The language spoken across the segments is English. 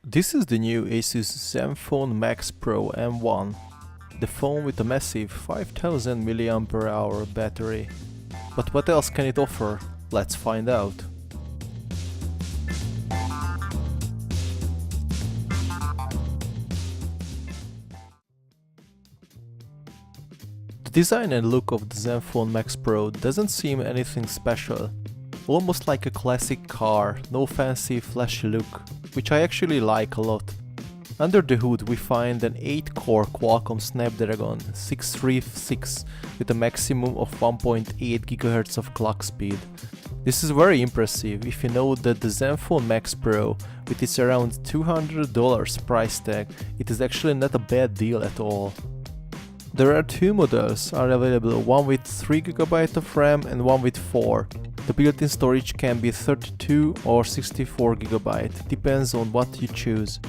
This is the new ASUS Zenfone Max Pro M1, the phone with a massive 5000 mAh battery. But what else can it offer? Let's find out. The design and look of the Zenfone Max Pro doesn't seem anything special. Almost like a classic car, no fancy flashy look, which I actually like a lot. Under the hood we find an 8-core Qualcomm Snapdragon 636 with a maximum of 1.8 GHz of clock speed. This is very impressive if you know that the Zenfone Max Pro, with its around $200 price tag, it is actually not a bad deal at all. There are two models are available, one with 3GB of RAM and one with 4. The built-in storage can be 32 or 64GB, depends on what you choose.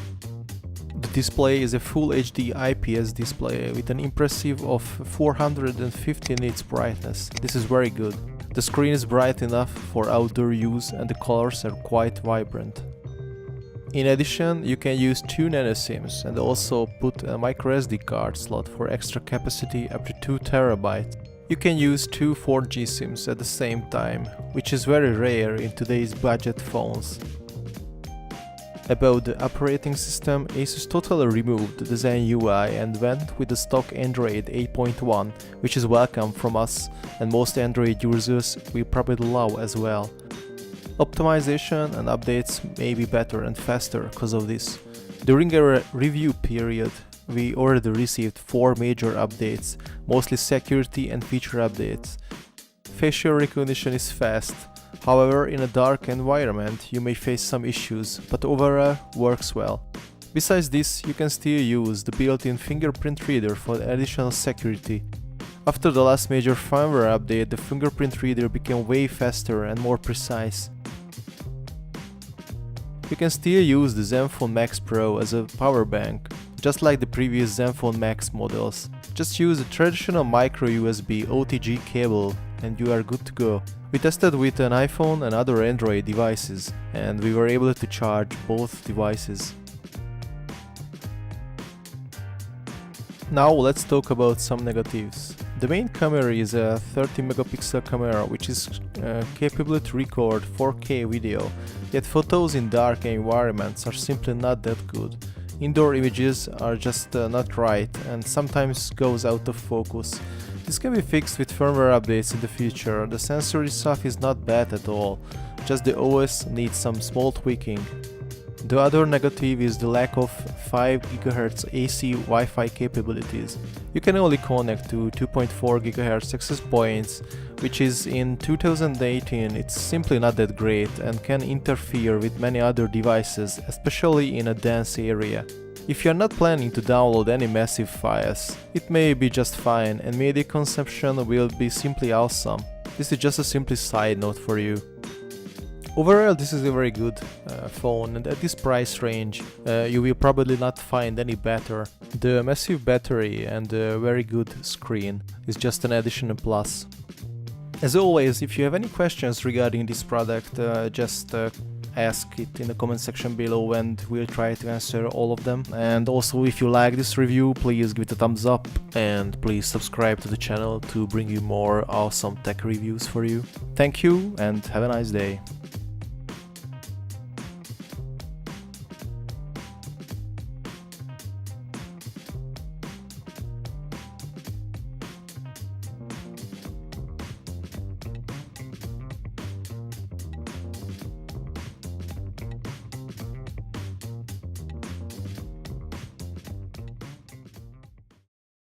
The display is a Full HD IPS display with an impressive of 450 nits brightness. This is very good. The screen is bright enough for outdoor use and the colors are quite vibrant. In addition, you can use two nano SIMs and also put a microSD card slot for extra capacity up to 2 TB. You can use two 4G SIMs at the same time, which is very rare in today's budget phones. About the operating system, ASUS totally removed the Zen UI and went with the stock Android 8.1, which is welcome from us and most Android users will probably love as well. Optimization and updates may be better and faster because of this. During our review period, we already received 4 major updates, mostly security and feature updates. Facial recognition is fast, however in a dark environment you may face some issues, but overall works well. Besides this, you can still use the built-in Fingerprint Reader for additional security. After the last major firmware update, the Fingerprint Reader became way faster and more precise. You can still use the Zenfone Max Pro as a power bank, just like the previous Zenfone Max models. Just use a traditional micro USB OTG cable and you are good to go. We tested with an iPhone and other Android devices and we were able to charge both devices. Now let's talk about some negatives. The main camera is a 30 megapixel camera which is capable to record 4K video, yet photos in dark environments are simply not that good. Indoor images are just not right and sometimes goes out of focus. This can be fixed with firmware updates in the future. The sensor itself is not bad at all, just the OS needs some small tweaking. The other negative is the lack of 5 GHz AC Wi-Fi capabilities. You can only connect to 2.4 GHz access points, which is in 2018 it's simply not that great and can interfere with many other devices, especially in a dense area. If you are not planning to download any massive files, it may be just fine and media consumption will be simply awesome. This is just a simple side note for you. Overall, this is a very good phone and at this price range you will probably not find any better. The massive battery and the very good screen is just an additional plus. As always, if you have any questions regarding this product, just ask it in the comment section below and we'll try to answer all of them. And also, if you like this review, please give it a thumbs up and please subscribe to the channel to bring you more awesome tech reviews for you. Thank you and have a nice day.